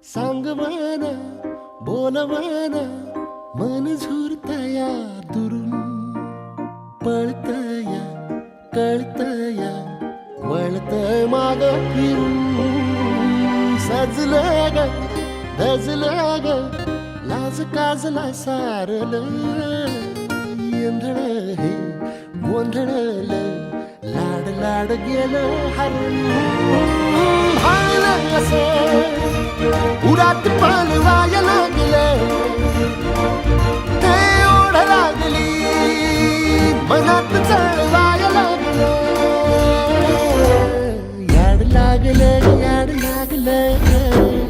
सांग म्हणा बोल म्हणा मन झुरतया दुरून पळतया कळतया वळतय माग फिरून सजलं ग धजलं ग लाज काजला सारलं येंधळ हे गोंधळलं लाड लाड गेलं हरून हाणलं कसं उरात पळवाया लागलं ते ओढ लागली मनात चळवाया लागलं याड लागलं